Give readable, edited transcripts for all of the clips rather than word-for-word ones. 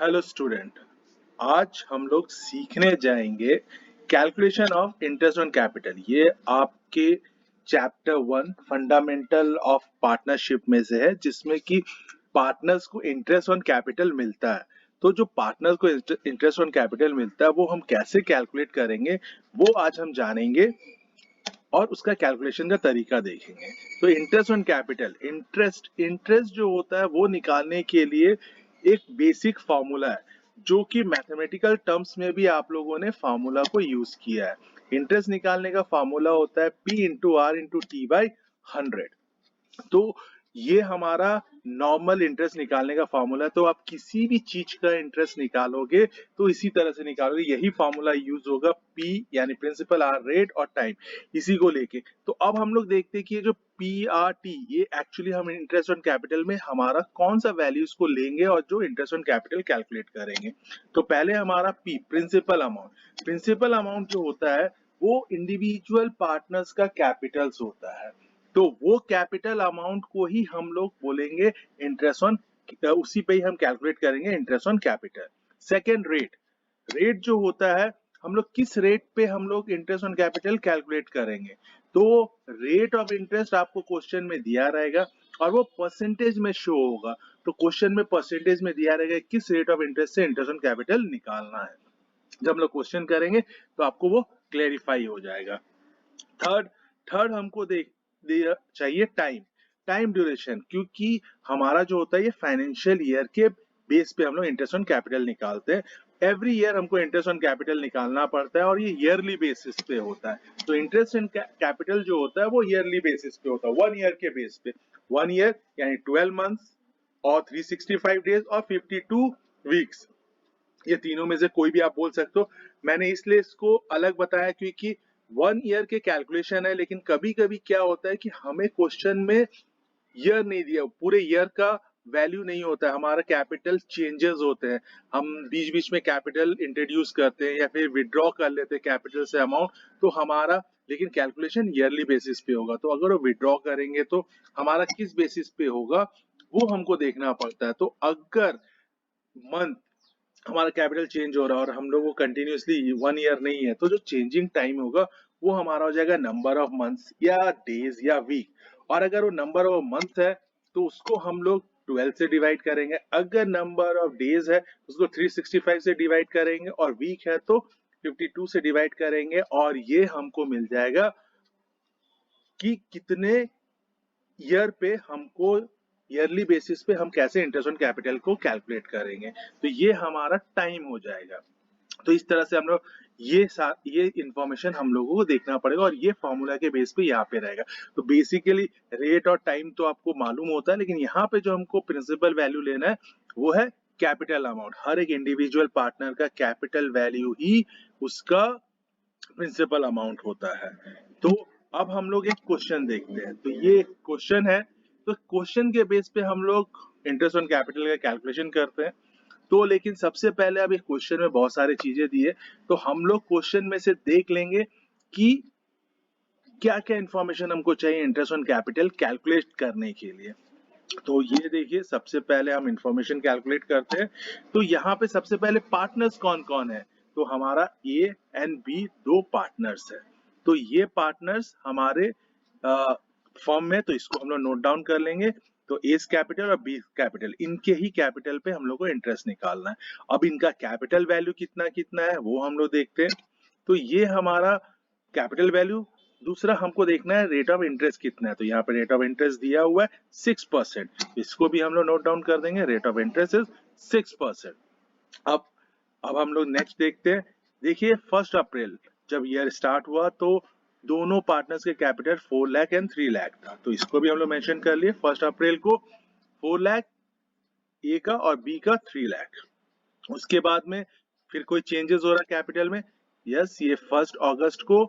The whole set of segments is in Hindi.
Hello student. आज हम लोग सीखने जाएंगे calculation of interest on capital. ये आपके चैप्टर 1 फंडामेंटल ऑफ पार्टनरशिप में से है, जिसमें कि पार्टनर्स को इंटरेस्ट ऑन कैपिटल मिलता है। तो जो पार्टनर्स को इंटरेस्ट ऑन कैपिटल मिलता है वो हम कैसे कैलकुलेट करेंगे वो आज हम जानेंगे और उसका कैलकुलेशन का तरीका देखेंगे। तो इंटरेस्ट ऑन कैपिटल, इंटरेस्ट जो होता है वो निकालने के लिए एक बेसिक फॉर्मूला है, जो कि मैथमेटिकल टर्म्स में भी आप लोगों ने फॉर्मूला को यूज किया है। इंटरेस्ट निकालने का फॉर्मूला होता है P into R into T by 100। तो ये हमारा नॉर्मल इंटरेस्ट निकालने का फॉर्मूला है। तो आप किसी भी चीज का इंटरेस्ट निकालोगे तो इसी तरह से निकालोगे, यही फॉर्मूला यूज होगा। पी यानी प्रिंसिपल, आर रेट और टाइम, इसी को लेके। तो अब हम लोग देखते हैं कि ये जो पी आर टी, ये एक्चुअली हम इंटरेस्ट ऑन कैपिटल में हमारा कौन सा वैल्यूज को लेंगे और जो इंटरेस्ट ऑन कैपिटल कैलकुलेट करेंगे। तो पहले हमारा पी, प्रिंसिपल अमाउंट जो होता है वो इंडिविजुअल पार्टनर्स का कैपिटल्स होता है। तो वो कैपिटल अमाउंट को ही हम लोग बोलेंगे इंटरेस्ट ऑन, उसी पे ही हम कैलकुलेट करेंगे interest on capital. Second, rate जो होता है, हम लोग किस रेट पे हम लोग इंटरेस्ट ऑन कैपिटल कैलकुलेट करेंगे। तो रेट ऑफ इंटरेस्ट आपको क्वेश्चन में दिया रहेगा और वो परसेंटेज में शो होगा। तो क्वेश्चन में परसेंटेज में दिया रहेगा किस रेट ऑफ इंटरेस्ट से इंटरेस्ट ऑन कैपिटल निकालना है। जब हम लोग क्वेश्चन करेंगे तो आपको वो क्लेरिफाई हो जाएगा। थर्ड थर्ड हमको चाहिए टाइम ड्यूरेशन, क्योंकि हमारा जो होता है ये फाइनेंशियल ईयर के बेस पे हम लोग इंटरेस्ट ऑन कैपिटल निकालते हैं। एवरी ईयर हमको इंटरेस्ट ऑन कैपिटल निकालना पड़ता है और ये ईयरली बेसिस पे होता है। तो इंटरेस्ट इन कैपिटल जो होता है वो ईयरली बेसिस पे होता है, 1 ईयर के बेस पे। 1 ईयर यानी 12 मंथ्स और 365 डेज और 52 वीक्स, ये तीनों में से कोई भी आप बोल सकते हो। मैंने इसलिए इसको अलग बताया क्योंकि 1 ईयर के कैलकुलेशन है, लेकिन कभी कभी क्या होता है कि हमें क्वेश्चन में ईयर नहीं दिया, पूरे ईयर का वैल्यू नहीं होता है, हमारा कैपिटल चेंजेस होते हैं। हम बीच बीच में कैपिटल इंट्रोड्यूस करते हैं या फिर विड्रॉ कर लेते हैं कैपिटल से अमाउंट, तो हमारा लेकिन कैलकुलेशन ईयरली बेसिस पे होगा। तो अगर वो विड्रॉ करेंगे तो हमारा किस बेसिस पे होगा वो हमको देखना पड़ता है। तो अगर मंथ हमारा कैपिटल चेंज हो रहा है और हम लोग वो कंटिन्यूसली 1 ईयर नहीं है, तो जो चेंजिंग टाइम होगा वो हमारा हो जाएगा नंबर ऑफ मंथ्स या डेज या वीक। और अगर वो नंबर ऑफ मंथ है तो उसको हम लोग 12 से डिवाइड करेंगे। अगर नंबर ऑफ डेज है उसको 365 से डिवाइड करेंगे और वीक है तो 52 से डिवाइड करेंगे, और ये हमको मिल जाएगा कि कितने ईयर पे हमको, ईयरली बेसिस पे हम कैसे इंटरेस्ट ऑन कैपिटल को कैलकुलेट करेंगे। तो ये हमारा टाइम हो जाएगा। तो इस तरह से हम लोग ये इंफॉर्मेशन हम लोगों को देखना पड़ेगा और ये फॉर्मूला के बेस पे यहाँ पे रहेगा। तो बेसिकली रेट और टाइम तो आपको मालूम होता है, लेकिन यहाँ पे जो हमको प्रिंसिपल वैल्यू लेना है वो है कैपिटल अमाउंट। हर एक इंडिविजुअल पार्टनर का कैपिटल वैल्यू ही उसका प्रिंसिपल अमाउंट होता है। तो अब हम लोग एक क्वेश्चन देखते हैं। तो ये क्वेश्चन है, तो क्वेश्चन के बेस पे हम लोग इंटरेस्ट ऑन कैपिटल का कैलकुलेशन करते हैं। तो लेकिन सबसे पहले अब इस क्वेश्चन में बहुत सारी चीजें दी है, तो हम लोग क्वेश्चन में से देख लेंगे कि क्या क्या इंफॉर्मेशन हमको चाहिए इंटरेस्ट ऑन कैपिटल कैलकुलेट करने के लिए। तो ये देखिए, सबसे पहले हम इंफॉर्मेशन कैलकुलेट करते हैं। तो यहाँ पे सबसे पहले पार्टनर्स कौन कौन है, तो हमारा ए एंड बी दो पार्टनर्स है। तो ये पार्टनर्स हमारे फॉर्म में, तो इसको हम लोग नोट डाउन कर लेंगे। तो एस कैपिटल और बी कैपिटल, इनके ही कैपिटल पे हम लोग को इंटरेस्ट निकालना है। अब इनका कैपिटल वैल्यू कितना कितना है वो हम लोग देखते हैं। तो ये हमारा कैपिटल वैल्यू। दूसरा हमको देखना है रेट ऑफ इंटरेस्ट कितना है। तो यहाँ पे रेट ऑफ इंटरेस्ट दिया हुआ है 6%, इसको भी हम लोग नोट डाउन कर देंगे। Rate of interest is 6%। अब अब हम लोग नेक्स्ट देखते हैं। देखिए 1 अप्रैल जब ईयर स्टार्ट हुआ तो दोनों पार्टनर्स के कैपिटल 4 लाख एंड 3 लाख था। तो इसको भी हम लोग मेंशन कर लिए। 1 अप्रैल को 4 लाख ए का और बी का 3 लाख। उसके बाद में फिर कोई चेंजेस हो रहा है कैपिटल में। यस, ये 1 अगस्त को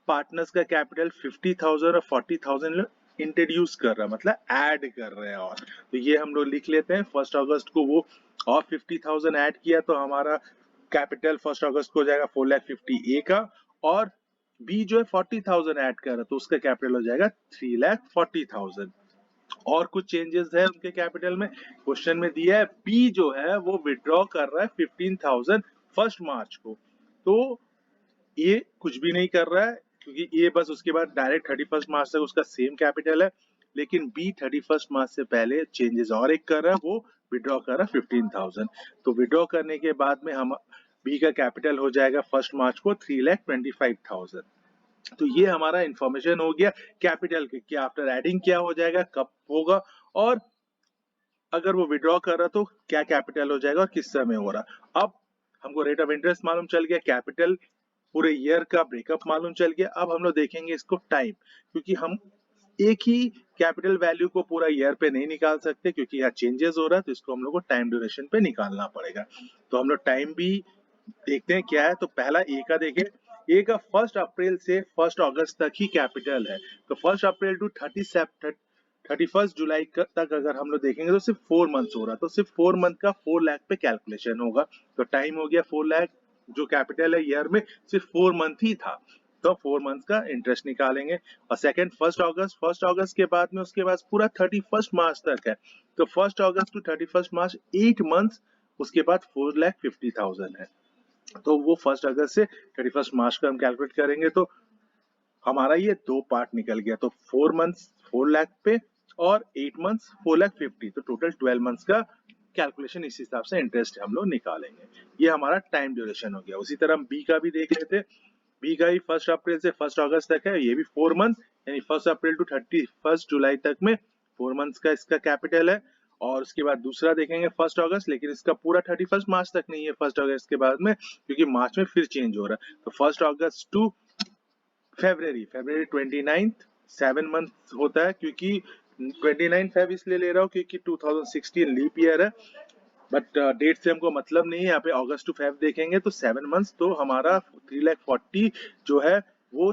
पार्टनर्स का कैपिटल 50,000 और 40,000 इंट्रोड्यूस कर रहा है, मतलब ऐड कर रहे हैं। और तो ये हम लोग लिख लेते हैं। 1 अगस्त को वो और 50,000 ऐड किया तो हमारा कैपिटल 1 अगस्त को हो जाएगा 4,50,000 ए का, और बी जो है 40,000 ऐड कर रहा है तो उसका कैपिटल हो जाएगा 3,40,000। और कुछ चेंजेस है उनके कैपिटल में। क्वेश्चन में दिया है बी जो है वो विड्रॉ कर रहा है 15,000 फर्स्ट मार्च को, तो ये कुछ भी नहीं कर रहा है क्योंकि ये बस उसके बाद डायरेक्ट 31 मार्च तक उसका सेम कैपिटल है। लेकिन बी 31 मार्च से पहले चेंजेस और एक कर रहा है, वो विड्रॉ कर रहा है 15,000। तो विड्रॉ करने के बाद में हम बी का कैपिटल हो जाएगा फर्स्ट मार्च को 3,25,000। तो ये हमारा इंफॉर्मेशन हो गया कैपिटल के, क्या आफ्टर एडिंग क्या हो जाएगा, कब होगा, और अगर वो विड्रॉ कर रहा तो क्या कैपिटल हो जाएगा और किस समय हो रहा। अब हमको रेट ऑफ इंटरेस्ट मालूम चल गया, कैपिटल पूरे ईयर का ब्रेकअप मालूम चल गया। अब हम लोग देखेंगे इसको टाइम, क्योंकि हम एक ही कैपिटल वैल्यू को पूरा ईयर पे नहीं निकाल सकते क्योंकि यहाँ चेंजेस हो रहा है, तो इसको हम लोग को टाइम ड्यूरेशन पे निकालना पड़ेगा। तो हम लोग टाइम भी देखते हैं क्या है। तो पहला ए का देखें, ए का 1 अप्रैल से 1 अगस्त तक ही कैपिटल है। तो 1 अप्रैल टू 31 जुलाई तक अगर हम लोग देखेंगे तो सिर्फ 4 मंथ्स हो रहा, तो सिर्फ 4 मंथ का 4 लाख पे कैलकुलेशन होगा। तो टाइम हो गया 4 लाख, जो कैपिटल है ईयर में सिर्फ 4 मंथ ही था, तो 4 मंथ का इंटरेस्ट निकालेंगे। और सेकंड 1 अगस्त के बाद में उसके बाद पूरा 31 मार्च तक है, तो 1 अगस्त टू 31 मार्च 8 मंथ, उसके बाद 4,50,000 है। तो वो 1 अगस्त से 31 मार्च का हम कैलकुलेट करेंगे, तो हमारा ये दो पार्ट निकल गया। तो 4 मंथ्स 4 लाख पे और 8 मंथ्स 4,50,000, तो टोटल 12 मंथ्स का कैलकुलेशन इस हिसाब से इंटरेस्ट हम लोग निकालेंगे। ये हमारा टाइम ड्यूरेशन हो गया। उसी तरह हम बी का भी देख लेते। बी का ही 1 अप्रैल से 1 अगस्त तक है, ये भी 4 मंथ, यानी 1 अप्रैल टू 31 जुलाई तक में 4 मंथ्स का इसका कैपिटल है। और उसके बाद दूसरा देखेंगे 1 अगस्त, लेकिन इसका पूरा 31 मार्च तक नहीं है 1 अगस्त के बाद में, क्योंकि मार्च में फिर चेंज हो रहा है। तो 1 अगस्त टू फरवरी 29th 7 मंथ होता है, क्योंकि 29 फेब इसलिए ले रहा हूँ क्योंकि 2016 लीप ईयर है, बट डेट से हमको मतलब नहीं है। यहाँ पे अगस्त टू फेब देखेंगे तो 7 मंथ्स, तो हमारा 3,40,000 जो है वो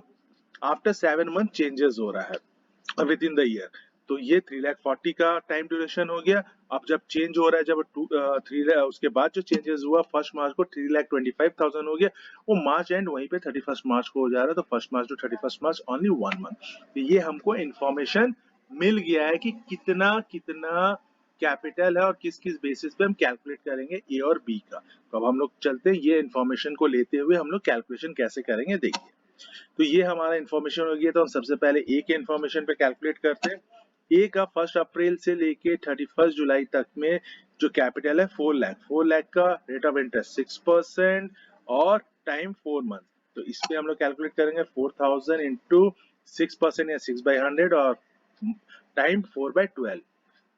आफ्टर 7 मंथ चेंजेस हो रहा है विद इन द ईयर। तो ये 3,40,000 का टाइम ड्यूरेशन हो गया। अब जब चेंज हो रहा है, जब 3 उसके बाद जो चेंजेस हुआ 1 मार्च को 3,25,000 हो गया, वो मार्च एंड वहीं पे 31 मार्च को हो जा रहा है। तो 1 March two 31 March only 1 month. तो ये हमको इंफॉर्मेशन मिल गया है कि कितना कितना कैपिटल है और किस किस बेसिस पे हम कैलकुलेट करेंगे ए और बी का। तो अब हम लोग चलते हैं, ये इंफॉर्मेशन को लेते हुए हम लोग कैलकुलेशन कैसे करेंगे देखिए। तो ये हमारा इंफॉर्मेशन हो गया। तो हम सबसे पहले ए के इंफॉर्मेशन पे कैलकुलेट करते हैं। ए का 1 अप्रैल से लेके 31 जुलाई तक में जो कैपिटल है 4 लाख, 4 लाख का रेट ऑफ इंटरेस्ट 6% और टाइम 4 मंथ। तो इस पे हम लोग कैलकुलेट करेंगे 4,000 इंटू 6% या 6/100 और टाइम 4/12,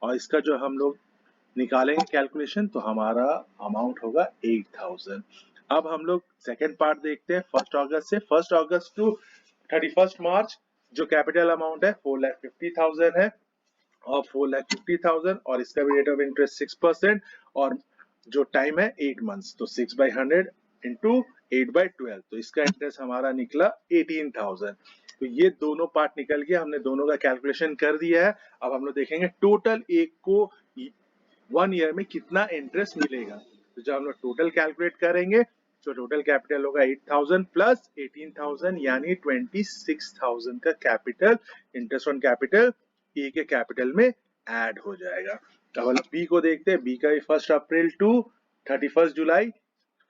और इसका जो हम लोग निकालेंगे कैलकुलेशन, तो हमारा अमाउंट होगा 8,000। अब हम लोग सेकेंड पार्ट देखते हैं। 1 अगस्त से 1 अगस्त टू 31 मार्च जो कैपिटल अमाउंट है 4,50,000 है, और 4,50,000 और इसका भी रेट ऑफ इंटरेस्ट 6% और जो टाइम है 8 मंथ्स, तो 6/100 इंटू 8/12, तो इसका इंटरेस्ट हमारा निकला 18,000। तो ये दोनों पार्ट निकल गया, हमने दोनों का कैलकुलेशन कर दिया है। अब हम लोग देखेंगे टोटल एक को 1 ईयर में कितना इंटरेस्ट मिलेगा। तो जब हम लोग टोटल कैलकुलेट करेंगे तो टोटल कैपिटल होगा 8,000 प्लस 18,000 यानी 26,000 का capital, interest on capital A के कैपिटल में ऐड हो जाएगा। अब हम बी को देखते हैं। बी का 1 अप्रैल टू 31 जुलाई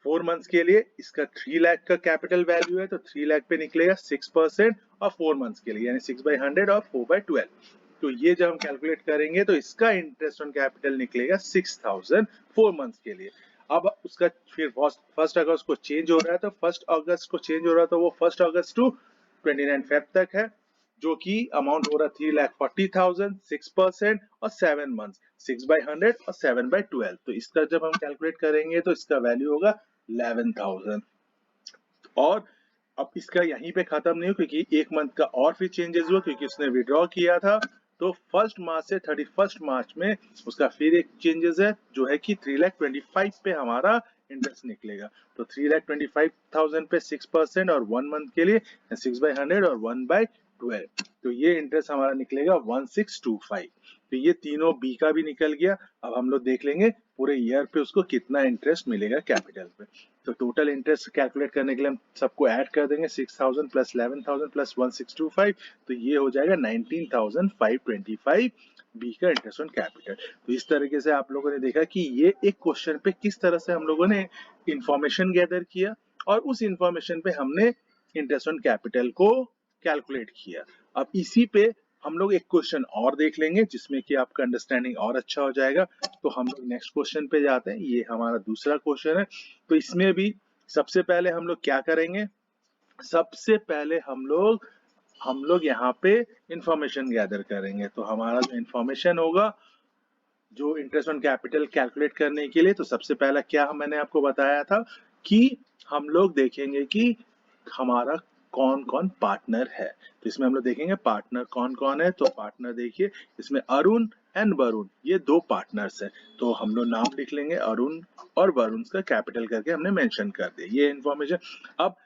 4 मंथ्स के लिए इसका 3 लाख का कैपिटल वैल्यू है, तो 3 लाख पे निकलेगा 6% और 4 मंथ्स के लिए यानी 6/100 और 4/12। तो ये जब हम कैलकुलेट करेंगे तो इसका इंटरेस्ट ऑन कैपिटल निकलेगा 6,000 4 मंथ्स के लिए। अब उसका फिर 1 अगस्त को चेंज हो रहा है, तो 1 अगस्त को चेंज हो रहा है तो वो 1 अगस्त टू 29 फेब तक है, जो कि अमाउंट हो रहा है 3,40,000 6% और 7 मंथ्स 6/100 और 7/12। तो इसका जब हम कैलकुलेट करेंगे तो इसका वैल्यू होगा 11,000। और अब इसका यहीं पे खत्म नहीं हो, क्योंकि 1 मंथ का और फिर चेंजेस हुआ क्योंकि उसने विड्रॉ किया था। तो 1 मार्च से 31 मार्च में उसका फिर एक चेंजेस है, जो है कि 3,25,000 पे हमारा इंटरेस्ट निकलेगा। तो 3,25,000 पे 6% और 1 मंथ के लिए 6/100 और 1/12, 12। तो ये इंटरेस्ट हमारा निकलेगा 1625। तो ये तीनों बी का भी निकल गया। अब हम लोग देख लेंगे पूरे ईयर पे उसको कितना इंटरेस्ट मिलेगा कैपिटल पे। तो टोटल इंटरेस्ट कैलकुलेट करने के लिए हम सबको ऐड कर देंगे 6000 प्लस 11000 प्लस 1625। तो ये हो जाएगा 19525 बी का इंटरेस्ट ऑन कैपिटल। तो इस तरीके से आप लोगों ने देखा कि ये एक क्वेश्चन पे किस तरह से हम लोगों ने इंफॉर्मेशन गैदर किया और उस इंफॉर्मेशन पे हमने इंटरेस्ट ऑन कैपिटल को कैलकुलेट किया। अब इसी पे हम लोग एक क्वेश्चन और देख लेंगे जिसमें कि आपका अंडरस्टैंडिंग और अच्छा हो जाएगा। तो हम लोग नेक्स्ट क्वेश्चन पे जाते हैं। ये हमारा दूसरा क्वेश्चन है। तो इसमें भी सबसे पहले हम लोग क्या करेंगे, सबसे पहले हम लोग यहाँ पे इंफॉर्मेशन गैदर करेंगे। तो हमारा जो इंफॉर्मेशन होगा जो इंटरेस्ट ऑन कैपिटल कैलकुलेट करने के लिए, तो सबसे पहला क्या मैंने आपको बताया था कि हम लोग देखेंगे कि हमारा कौन कौन पार्टनर है। तो इसमें हम लोग देखेंगे पार्टनर कौन कौन है। तो पार्टनर देखिए इसमें अरुण एंड वरुण, ये दो पार्टनर्स है। तो हम लोग नाम लिख लेंगे अरुण और वरुण का कैपिटल करके हमने मेंशन कर दिया ये इन्फॉर्मेशन। अब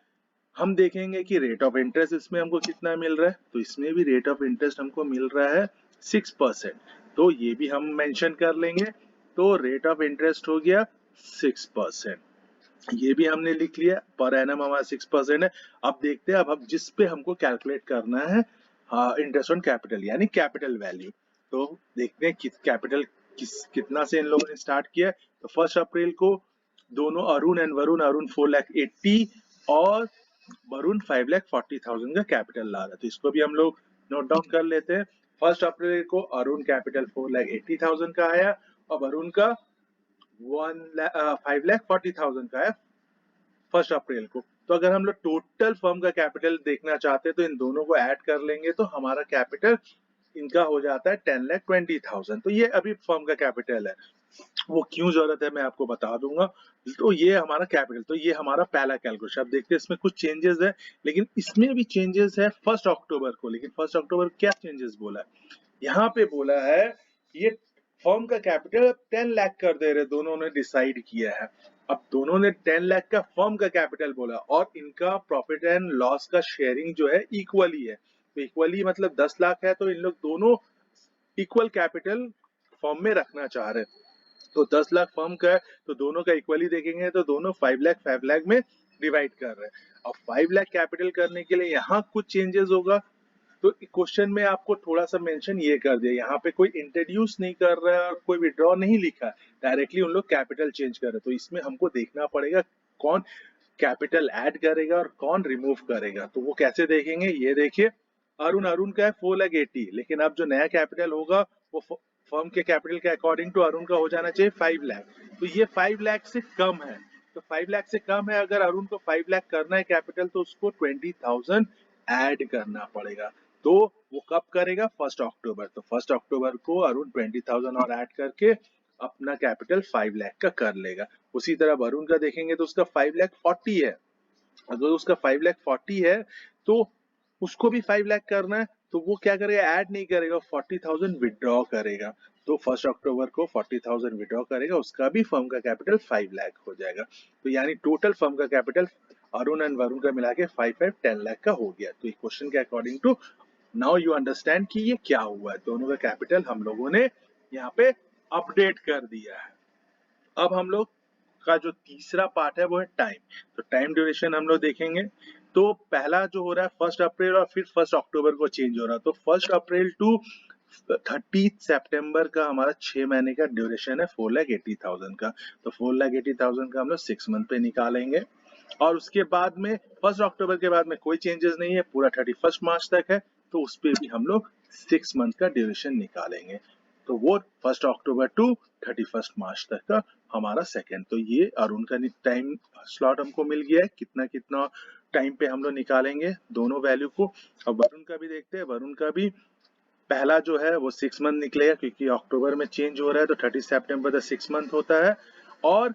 हम देखेंगे कि रेट ऑफ इंटरेस्ट इसमें हमको कितना मिल रहा है। तो इसमें भी रेट ऑफ इंटरेस्ट हमको मिल रहा है 6%। तो ये भी हम मेंशन कर लेंगे। तो रेट ऑफ इंटरेस्ट हो गया 6%। ये भी हमने लिख लिया। पर एनम हमारा 6% है। अब देखते हैं, अब जिस पे हमको कैलकुलेट करना है इंटरेस्ट ऑन कैपिटल यानी कैपिटल वैल्यू। तो देखते हैं कैपिटल कितना से इन लोगों ने स्टार्ट किया। तो 1 अप्रैल को दोनों अरुण एंड वरुण, अरुण 4,80,000 और वरुण 5,40,000 का कैपिटल ला रहा है। तो इसको भी हम लोग नोट डाउन कर लेते हैं। 1 अप्रैल को अरुण कैपिटल 4,80,000 का आया और वरुण का 5,40,000 का है 1 अप्रैल को। तो अगर हम लोग टोटल फर्म का कैपिटल देखना चाहते हैं तो इन दोनों को ऐड कर लेंगे तो हमारा कैपिटल इनका हो जाता है 10,20,000। तो ये अभी फर्म का कैपिटल है। वो क्यों जरूरत है मैं आपको बता दूंगा। तो ये हमारा कैपिटल, तो ये हमारा पहला कैलकुलेशन। अब देखते हैं इसमें कुछ चेंजेस है, लेकिन इसमें भी चेंजेस है 1 अक्टूबर को। लेकिन 1 अक्टूबर क्या चेंजेस बोला है, यहाँ पे बोला है ये फर्म का कैपिटल 10 लाख कर दे रहे, दोनों ने डिसाइड किया है। अब दोनों ने 10 लाख का फर्म का कैपिटल बोला और इनका प्रॉफिट एंड लॉस का शेयरिंग जो है इक्वली है। तो इक्वली मतलब 10 लाख है, तो इन लोग दोनों इक्वल कैपिटल फर्म में रखना चाह रहे हैं। तो 10 लाख फर्म का है तो दोनों का इक्वली देखेंगे तो दोनों 5 लाख में डिवाइड कर रहे हैं। अब 5 लाख कैपिटल करने के लिए यहाँ कुछ चेंजेस होगा। तो क्वेश्चन में आपको थोड़ा सा मेंशन ये कर दिया, यहाँ पे कोई इंट्रोड्यूस नहीं कर रहा है और कोई विड्रॉ नहीं लिखा है, डायरेक्टली उन लोग कैपिटल चेंज कर रहे हैं। तो इसमें हमको देखना पड़ेगा कौन कैपिटल ऐड करेगा और कौन रिमूव करेगा। तो वो कैसे देखेंगे, ये देखिए अरुण का है 4,80,000, लेकिन अब जो नया कैपिटल होगा वो फर्म के कैपिटल के अकॉर्डिंग टू अरुण का हो जाना चाहिए 5 लाख। तो ये 5 लाख से कम है। तो 5 लाख से कम है, अगर अरुण को 5 लाख करना है कैपिटल तो उसको 20,000 ऐड करना पड़ेगा। तो वो कब करेगा, 1 अक्टूबर। तो 1 अक्टूबर को अरुण 20,000 और ऐड करके अपना कैपिटल 5 लाख का कर लेगा। उसी तरह वरुण का देखेंगे तो उसका 5,40,000 है। अगर उसका 5,40,000 है तो उसको भी 5 लाख करना है, तो वो क्या करेगा, ऐड नहीं करेगा, 40,000 विड्रॉ करेगा। तो 1 अक्टूबर को 40,000 विड्रॉ करेगा, उसका भी फर्म का कैपिटल 5 लाख हो जाएगा। तो यानी टोटल फर्म का कैपिटल अरुण एंड वरुण का मिला के 10 लाख का हो गया। तो क्वेश्चन के according to now you understand कि ये क्या हुआ है। दोनों का कैपिटल हम लोगों ने यहाँ पे अपडेट कर दिया है। अब हम लोग का जो तीसरा पार्ट है वो है टाइम। तो टाइम ड्यूरेशन हम लोग देखेंगे। तो पहला जो हो रहा है 1 अप्रैल और फिर 1 अक्टूबर को चेंज हो रहा है। तो 1 अप्रैल टू 30 सितंबर का हमारा 6 महीने का ड्यूरेशन है 4,80,000 का। तो 4,80,000 का हम लोग 6 मंथ पे निकालेंगे और उसके बाद में 1 अक्टूबर के बाद में कोई चेंजेस नहीं है, पूरा 31 मार्च तक है। तो उस पे भी हम लोग 6 मंथ का ड्यूरेशन निकालेंगे। तो वो 1 अक्टूबर टू 31 मार्च तक का हमारा सेकंड। तो ये अरुण का टाइम स्लॉट हमको मिल गया है, कितना कितना टाइम पे हम लोग निकालेंगे दोनों वैल्यू को। अब वरुण का भी देखते हैं। वरुण का भी पहला जो है वो 6 मंथ निकलेगा, क्योंकि अक्टूबर में चेंज हो रहा है तो 30 सितंबर तक 6 मंथ होता है। और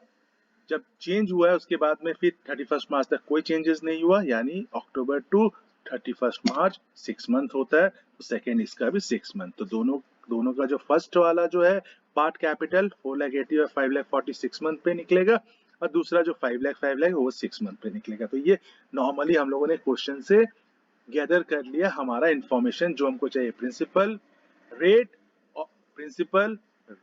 जब चेंज हुआ है उसके बाद में फिर 31 मार्च तक कोई चेंजेस नहीं हुआ, यानी अक्टूबर टू 31 मार्च 6 मंथ होता है। तो सेकेंड इसका भी 6 मंथ। तो दोनों का जो फर्स्ट वाला जो है पार्ट कैपिटल 4,80,000 और 5,40,000 6 मंथ पे निकलेगा और दूसरा जो 5 लाख वो 6 मंथ पे निकलेगा। तो ये नॉर्मली हम लोगों ने क्वेश्चन से गैदर कर लिया हमारा इंफॉर्मेशन जो हमको चाहिए, प्रिंसिपल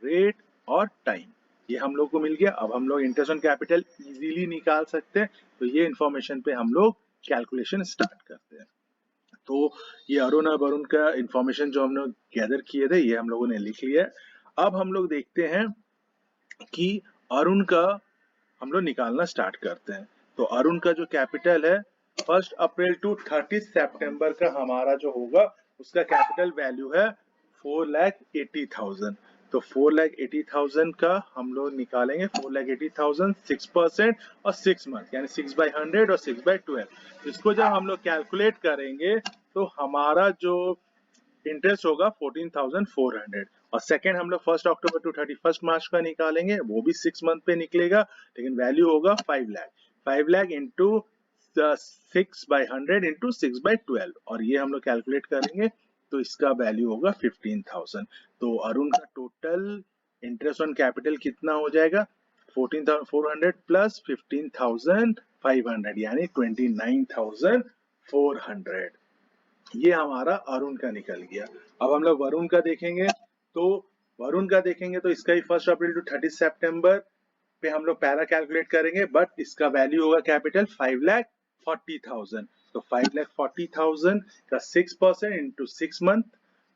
रेट और टाइम, ये हम लोग को मिल गया। अब हम लोग इंटरेस्ट ऑन कैपिटल इजीली निकाल सकते हैं, तो ये इंफॉर्मेशन पे हम लोग कैलकुलेशन स्टार्ट करते हैं। तो ये अरुण और वरुण का इंफॉर्मेशन जो हम लोग गैदर किए थे ये हम लोगों ने लिख लिया है। अब हम लोग देखते हैं कि अरुण का हम लोग निकालना स्टार्ट करते हैं। तो अरुण का जो कैपिटल है 1 अप्रैल टू 30 सितंबर का हमारा जो होगा उसका कैपिटल वैल्यू है 4,80,000। तो 4,80,000 का हम लोग निकालेंगे 4,80,000 6% और 6 मंथ यानी 6/100 और 6/12। इसको जब हम लोग कैलकुलेट करेंगे तो हमारा जो इंटरेस्ट होगा 14,400। और सेकेंड हम लोग 1 अक्टूबर टू 31 मार्च का निकालेंगे, वो भी 6 मंथ पे निकलेगा, लेकिन वैल्यू होगा 5 लाख। 5 लाख इंटू 6/100 इंटू 6/12, और ये हम लोग कैलकुलेट करेंगे तो इसका वैल्यू होगा 15,000। तो अरुण का टोटल इंटरेस्ट ऑन कैपिटल कितना हो जाएगा, 14,400 प्लस 15,500 यानी 29,400। ये हमारा अरुण का निकल गया। अब हम लोग वरुण का देखेंगे, तो वरुण का देखेंगे तो इसका ही 1 अप्रैल टू 30 सितंबर पे हम लोग पहला कैलकुलेट करेंगे, बट इसका वैल्यू होगा कैपिटल 5,40,000। तो 5,40,000 का 6% इंटू 6 मंथ,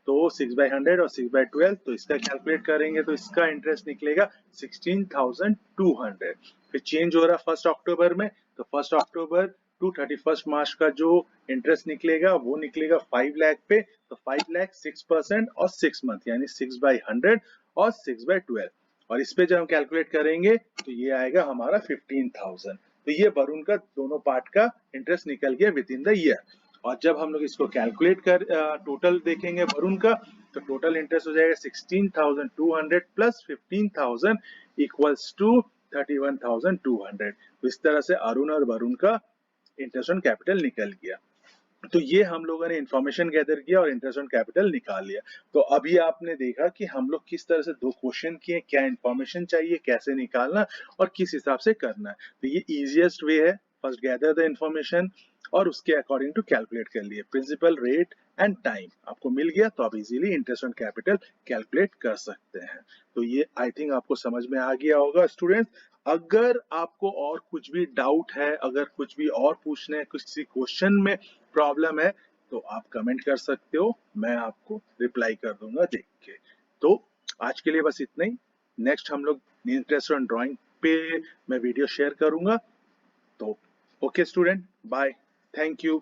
तो 6/100 और 6/12, तो इसका कैलकुलेट करेंगे तो इसका इंटरेस्ट निकलेगा 16,200। फिर चेंज हो रहा 1 अक्टूबर में, तो 1 अक्टूबर टू 31 मार्च का जो इंटरेस्ट निकलेगा वो निकलेगा 5 लाख पे, तो 5 लाख 6% और 6 मंथ यानी 6/100 और 6/12, और इस पे जब हम कैलकुलेट करेंगे तो ये आएगा हमारा 15,000। तो ये वरुण का दोनों पार्ट का इंटरेस्ट निकल गया विद इन द ईयर। और जब हम लोग इसको कैलकुलेट कर टोटल देखेंगे वरुण का, तो टोटल इंटरेस्ट हो जाएगा 16,200 प्लस 15,000 इक्वल्स टू 31,200। तो इस तरह से अरुण और वरुण का इंटरेस्ट ऑन कैपिटल निकल गया। तो ये हम लोगों ने इंफॉर्मेशन गैदर किया और इंटरेस्ट ऑन कैपिटल निकाल लिया। तो अभी आपने देखा कि हम लोग किस तरह से दो क्वेश्चन किए, क्या इंफॉर्मेशन चाहिए, कैसे निकालना और किस हिसाब से करना है। तो ये इजीएस्ट वे है, फर्स्ट गैदर द इंफॉर्मेशन और उसके अकॉर्डिंग टू कैलकुलेट कर लिए, प्रिंसिपल रेट एंड टाइम आपको मिल गया, तो आप easily interest on capital calculate कर सकते हैं। तो ये आई थिंक आपको समझ में आ गया होगा स्टूडेंट्स। अगर आपको और कुछ भी डाउट है, अगर कुछ भी और पूछना है, किसी क्वेश्चन में प्रॉब्लम है, तो आप कमेंट कर सकते हो, मैं आपको रिप्लाई कर दूंगा देख के। तो आज के लिए बस इतना ही। नेक्स्ट हम लोग इंटरेस्ट ऑन ड्राइंग पे मैं वीडियो शेयर करूंगा। तो okay student, bye, thank you.